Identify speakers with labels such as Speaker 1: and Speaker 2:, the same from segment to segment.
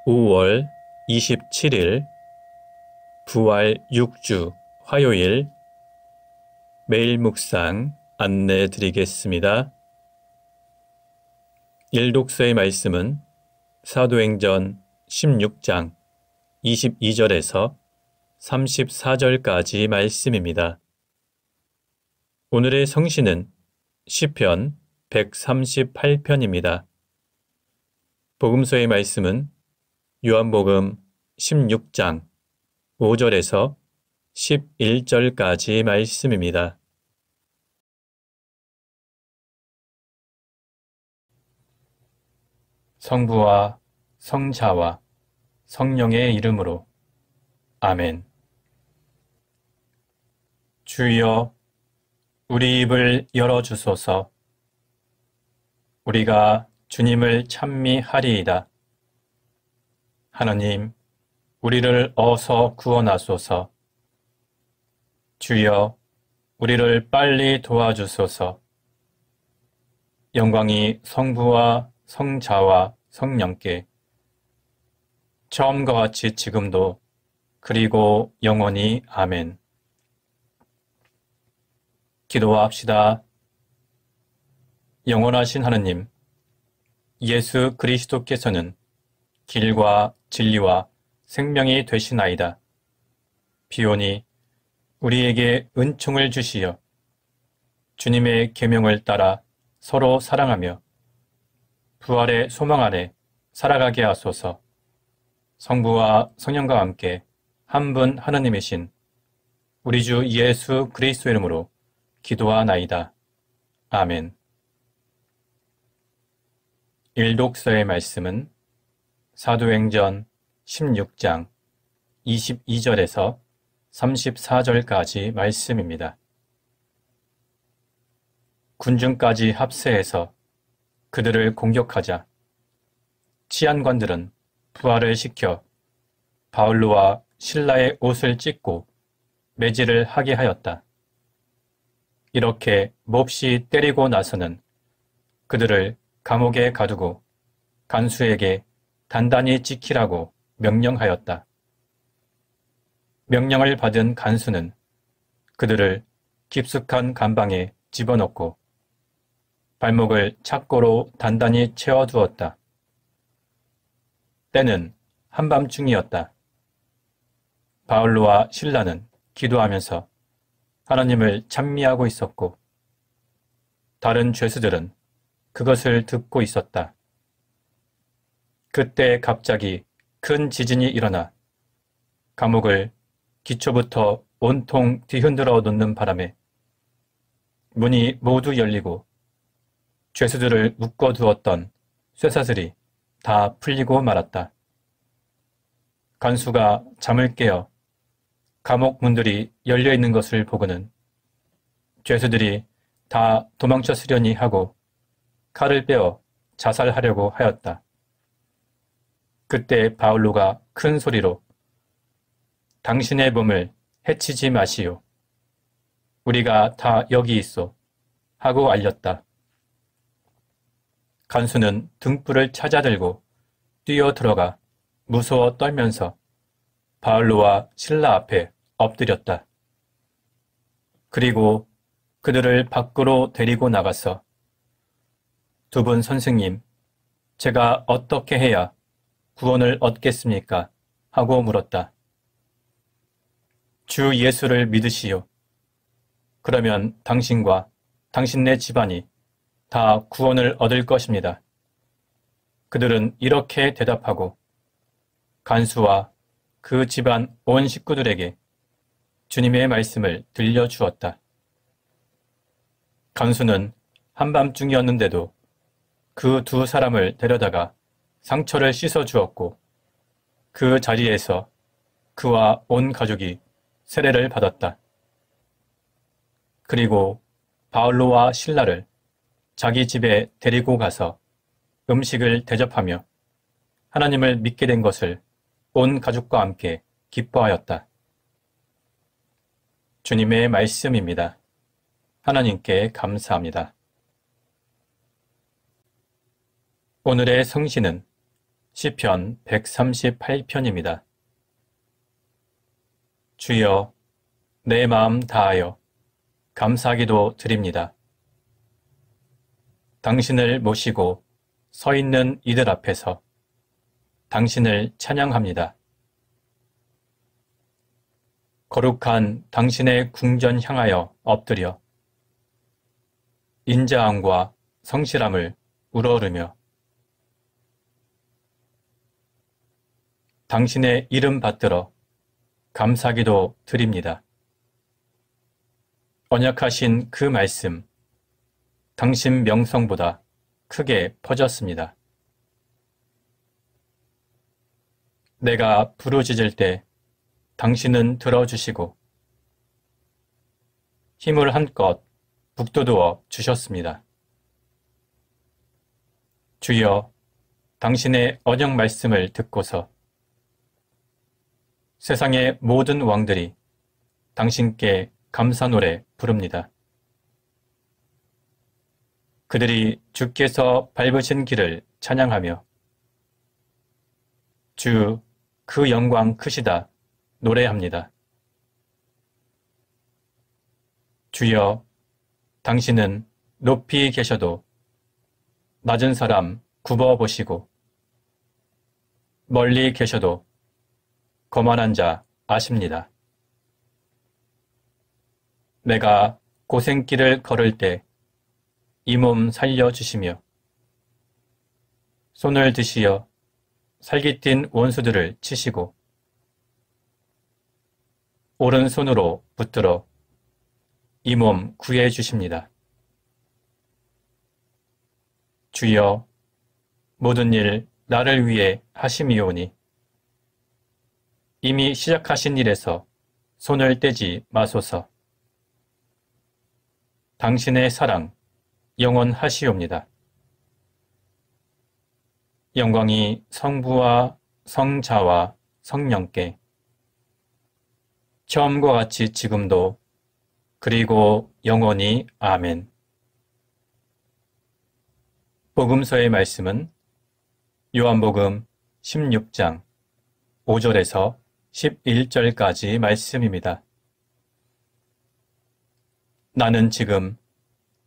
Speaker 1: 5월 27일 부활 6주 화요일 매일 묵상 안내 드리겠습니다. 일독서의 말씀은 사도행전 16장 22절에서 34절까지 말씀입니다. 오늘의 성시는 시편 138편입니다. 복음서의 말씀은 요한복음 16장 5절에서 11절까지 말씀입니다. 성부와 성자와 성령의 이름으로 아멘. 주여, 우리 입을 열어주소서. 우리가 주님을 찬미하리이다. 하나님, 우리를 어서 구원하소서. 주여, 우리를 빨리 도와주소서. 영광이 성부와 성자와 성령께 처음과 같이 지금도 그리고 영원히 아멘. 기도합시다. 영원하신 하느님, 예수 그리스도께서는 길과 진리와 생명이 되시나이다. 비오니 우리에게 은총을 주시어 주님의 계명을 따라 서로 사랑하며 부활의 소망 안에 살아가게 하소서. 성부와 성령과 함께 한 분 하나님이신 우리 주 예수 그리스도 이름으로 기도하나이다. 아멘. 일독서의 말씀은 사도행전 16장 22절에서 34절까지 말씀입니다. 군중까지 합세해서 그들을 공격하자 치안관들은 부하를 시켜 바울로와 실라의 옷을 찢고 매질을 하게 하였다. 이렇게 몹시 때리고 나서는 그들을 감옥에 가두고 간수에게 단단히 지키라고 명령하였다. 명령을 받은 간수는 그들을 깊숙한 감방에 집어넣고 발목을 착고로 단단히 채워두었다. 때는 한밤중이었다. 바울로와 실라는 기도하면서 하나님을 찬미하고 있었고 다른 죄수들은 그것을 듣고 있었다. 그때 갑자기 큰 지진이 일어나 감옥을 기초부터 온통 뒤흔들어 놓는 바람에 문이 모두 열리고 죄수들을 묶어두었던 쇠사슬이 다 풀리고 말았다. 간수가 잠을 깨어 감옥 문들이 열려있는 것을 보고는 죄수들이 다 도망쳤으려니 하고 칼을 빼어 자살하려고 하였다. 그때 바울로가 큰 소리로 당신의 몸을 해치지 마시오. 우리가 다 여기 있어 하고 알렸다. 간수는 등불을 찾아들고 뛰어 들어가 무서워 떨면서 바울로와 실라 앞에 엎드렸다. 그리고 그들을 밖으로 데리고 나가서 두 분 선생님, 제가 어떻게 해야 구원을 얻겠습니까? 하고 물었다. 주 예수를 믿으시오. 그러면 당신과 당신네 집안이 다 구원을 얻을 것입니다. 그들은 이렇게 대답하고 간수와 그 집안 온 식구들에게 주님의 말씀을 들려주었다. 간수는 한밤중이었는데도 그 두 사람을 데려다가 상처를 씻어주었고 그 자리에서 그와 온 가족이 세례를 받았다. 그리고 바울로와 실라를 자기 집에 데리고 가서 음식을 대접하며 하나님을 믿게 된 것을 온 가족과 함께 기뻐하였다. 주님의 말씀입니다. 하나님께 감사합니다. 오늘의 성시는 시편 138편입니다. 주여, 내 마음 다하여 감사기도 드립니다. 당신을 모시고 서 있는 이들 앞에서 당신을 찬양합니다. 거룩한 당신의 궁전 향하여 엎드려 인자함과 성실함을 우러르며 당신의 이름 받들어 감사기도 드립니다. 언약하신 그 말씀, 당신 명성보다 크게 퍼졌습니다. 내가 부르짖을 때 당신은 들어주시고 힘을 한껏 북돋워 주셨습니다. 주여, 당신의 언약 말씀을 듣고서 세상의 모든 왕들이 당신께 감사 노래 부릅니다. 그들이 주께서 밟으신 길을 찬양하며 주, 그 영광 크시다 노래합니다. 주여, 당신은 높이 계셔도 낮은 사람 굽어보시고 멀리 계셔도 거만한 자 아십니다. 내가 고생길을 걸을 때 이 몸 살려주시며 손을 드시어 살깃띤 원수들을 치시고 오른손으로 붙들어 이 몸 구해 주십니다. 주여, 모든 일 나를 위해 하심이오니 이미 시작하신 일에서 손을 떼지 마소서. 당신의 사랑 영원하시옵니다. 영광이 성부와 성자와 성령께 처음과 같이 지금도 그리고 영원히 아멘. 복음서의 말씀은 요한복음 16장 5절에서 11절까지 말씀입니다. 나는 지금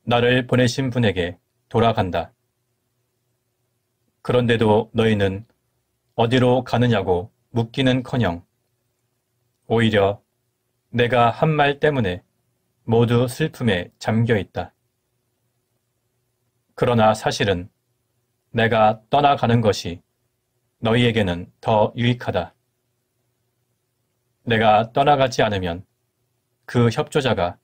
Speaker 1: 나를 보내신 분에게 돌아간다. 그런데도 너희는 어디로 가느냐고 묻기는커녕 오히려 내가 한 말 때문에 모두 슬픔에 잠겨 있다. 그러나 사실은 내가 떠나가는 것이 너희에게는 더 유익하다. 내가 떠나가지 않으면 그 협조자가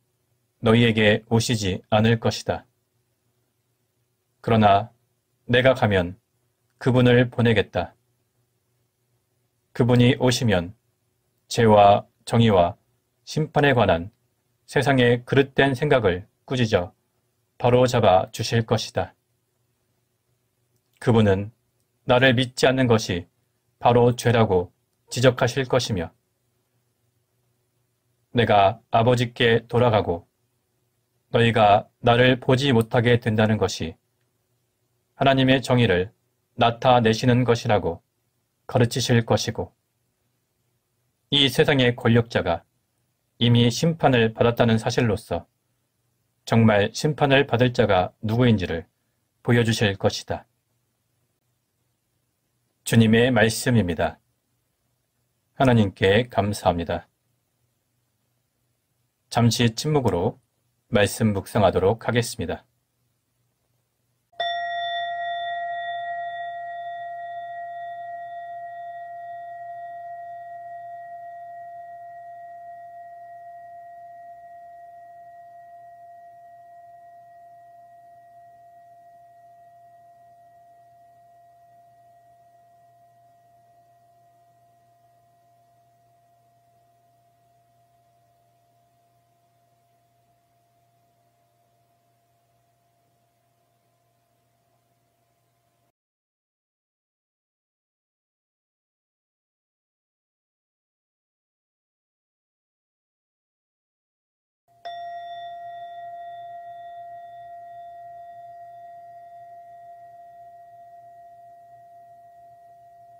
Speaker 1: 너희에게 오시지 않을 것이다. 그러나 내가 가면 그분을 보내겠다. 그분이 오시면 죄와 정의와 심판에 관한 세상의 그릇된 생각을 꾸짖어 바로잡아 주실 것이다. 그분은 나를 믿지 않는 것이 바로 죄라고 지적하실 것이며 내가 아버지께 돌아가고 너희가 나를 보지 못하게 된다는 것이 하나님의 정의를 나타내시는 것이라고 가르치실 것이고 이 세상의 권력자가 이미 심판을 받았다는 사실로서 정말 심판을 받을 자가 누구인지를 보여주실 것이다. 주님의 말씀입니다. 하나님께 감사합니다. 잠시 침묵으로 말씀 묵상하도록 하겠습니다.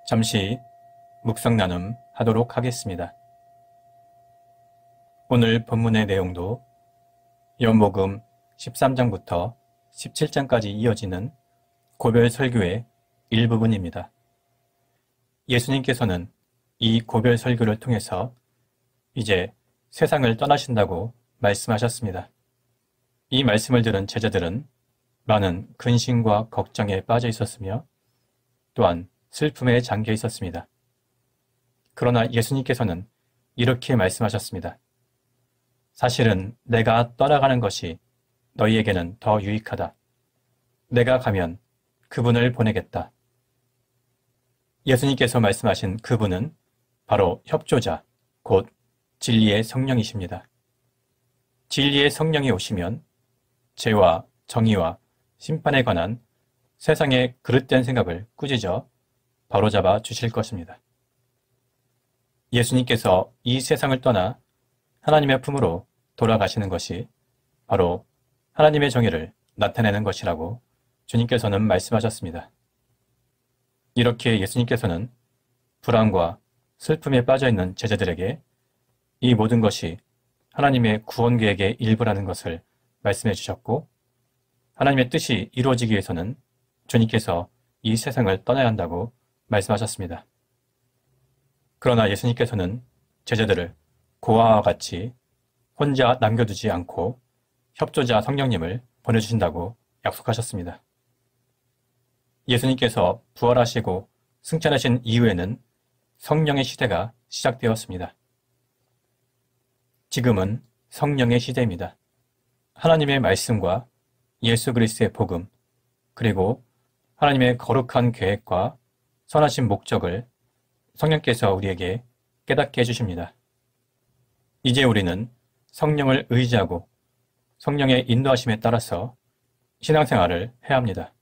Speaker 1: 잠시 묵상 나눔 하도록 하겠습니다. 오늘 본문의 내용도 요한복음 13장부터 17장까지 이어지는 고별 설교의 일부분입니다. 예수님께서는 이 고별 설교를 통해서 이제 세상을 떠나신다고 말씀하셨습니다. 이 말씀을 들은 제자들은 많은 근심과 걱정에 빠져 있었으며 또한 슬픔에 잠겨 있었습니다. 그러나 예수님께서는 이렇게 말씀하셨습니다. 사실은 내가 떠나가는 것이 너희에게는 더 유익하다. 내가 가면 그분을 보내겠다. 예수님께서 말씀하신 그분은 바로 협조자, 곧 진리의 성령이십니다. 진리의 성령이 오시면 죄와 정의와 심판에 관한 세상의 그릇된 생각을 꾸짖어 바로잡아 주실 것입니다. 예수님께서 이 세상을 떠나 하나님의 품으로 돌아가시는 것이 바로 하나님의 정의를 나타내는 것이라고 주님께서는 말씀하셨습니다. 이렇게 예수님께서는 불안과 슬픔에 빠져있는 제자들에게 이 모든 것이 하나님의 구원 계획의 일부라는 것을 말씀해 주셨고, 하나님의 뜻이 이루어지기 위해서는 주님께서 이 세상을 떠나야 한다고 말씀하셨습니다. 그러나 예수님께서는 제자들을 고아와 같이 혼자 남겨두지 않고 협조자 성령님을 보내주신다고 약속하셨습니다. 예수님께서 부활하시고 승천하신 이후에는 성령의 시대가 시작되었습니다. 지금은 성령의 시대입니다. 하나님의 말씀과 예수 그리스도의 복음, 그리고 하나님의 거룩한 계획과 선하신 목적을 성령께서 우리에게 깨닫게 해주십니다. 이제 우리는 성령을 의지하고 성령의 인도하심에 따라서 신앙생활을 해야 합니다.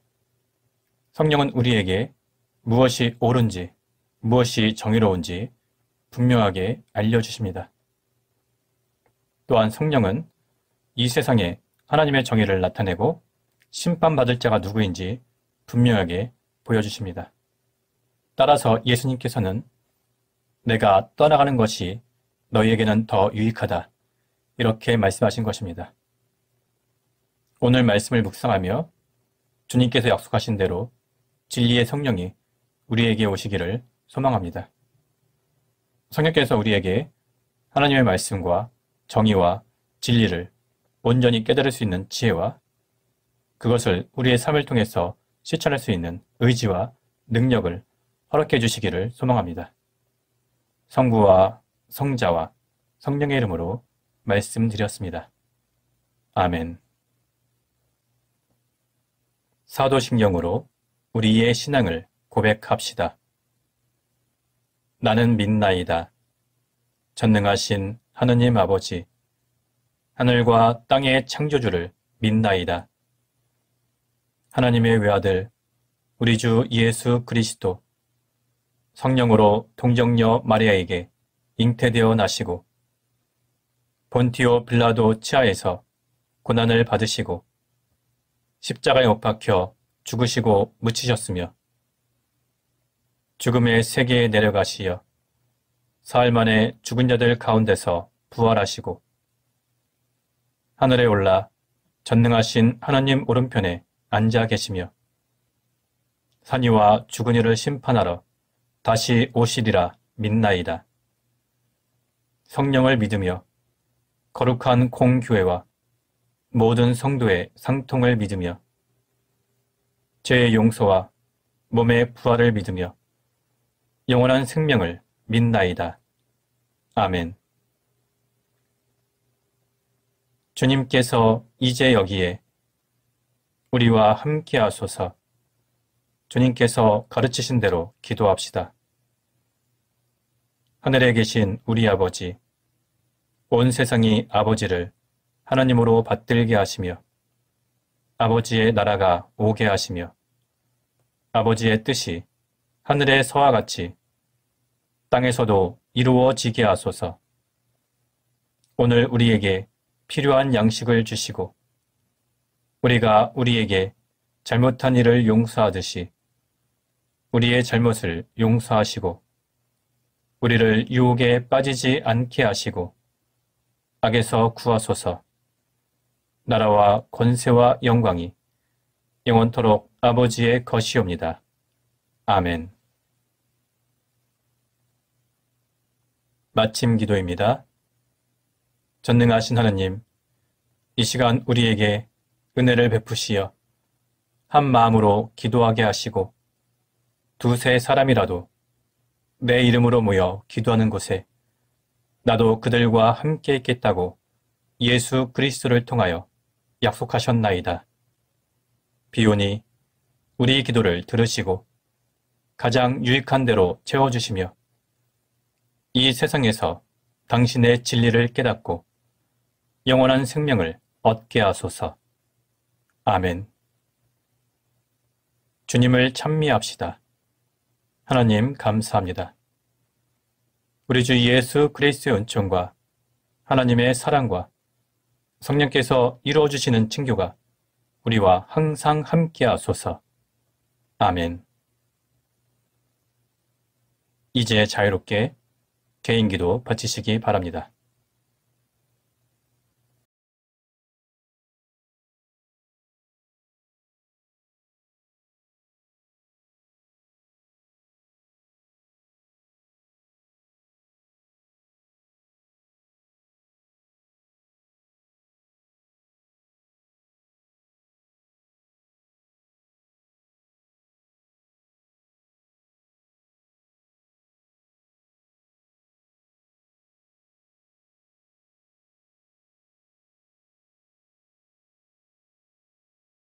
Speaker 1: 성령은 우리에게 무엇이 옳은지, 무엇이 정의로운지 분명하게 알려주십니다. 또한 성령은 이 세상에 하나님의 정의를 나타내고 심판받을 자가 누구인지 분명하게 보여주십니다. 따라서 예수님께서는 내가 떠나가는 것이 너희에게는 더 유익하다, 이렇게 말씀하신 것입니다. 오늘 말씀을 묵상하며 주님께서 약속하신 대로 진리의 성령이 우리에게 오시기를 소망합니다. 성령께서 우리에게 하나님의 말씀과 정의와 진리를 온전히 깨달을 수 있는 지혜와 그것을 우리의 삶을 통해서 실천할 수 있는 의지와 능력을 허락해 주시기를 소망합니다. 성부와 성자와 성령의 이름으로 말씀드렸습니다. 아멘. 사도신경으로 우리의 신앙을 고백합시다. 나는 믿나이다. 전능하신 하느님 아버지, 하늘과 땅의 창조주를 믿나이다. 하나님의 외아들, 우리 주 예수 그리스도, 성령으로 동정녀 마리아에게 잉태되어 나시고, 본티오 빌라도 치하에서 고난을 받으시고, 십자가에 못 박혀 죽으시고 묻히셨으며, 죽음의 세계에 내려가시어 사흘 만에 죽은 자들 가운데서 부활하시고, 하늘에 올라 전능하신 하나님 오른편에 앉아 계시며, 산이와 죽은 이를 심판하러 다시 오시리라 믿나이다. 성령을 믿으며 거룩한 공교회와 모든 성도의 상통을 믿으며 죄의 용서와 몸의 부활을 믿으며 영원한 생명을 믿나이다. 아멘. 주님께서 이제 여기에 우리와 함께 하소서. 주님께서 가르치신 대로 기도합시다. 하늘에 계신 우리 아버지, 온 세상이 아버지를 하나님으로 받들게 하시며 아버지의 나라가 오게 하시며 아버지의 뜻이 하늘에서와 같이 땅에서도 이루어지게 하소서. 오늘 우리에게 필요한 양식을 주시고 우리가 우리에게 잘못한 일을 용서하듯이 우리의 잘못을 용서하시고 우리를 유혹에 빠지지 않게 하시고 악에서 구하소서. 나라와 권세와 영광이 영원토록 아버지의 것이옵니다. 아멘. 마침 기도입니다. 전능하신 하느님, 이 시간 우리에게 은혜를 베푸시어 한 마음으로 기도하게 하시고 두세 사람이라도 내 이름으로 모여 기도하는 곳에 나도 그들과 함께 있겠다고 예수 그리스도를 통하여 약속하셨나이다. 비오니 우리 기도를 들으시고 가장 유익한 대로 채워주시며 이 세상에서 당신의 진리를 깨닫고 영원한 생명을 얻게 하소서. 아멘. 주님을 찬미합시다. 하나님 감사합니다. 우리 주 예수 그리스도의 은총과 하나님의 사랑과 성령께서 이루어주시는 친교가 우리와 항상 함께 하소서. 아멘. 이제 자유롭게 개인기도 바치시기 바랍니다.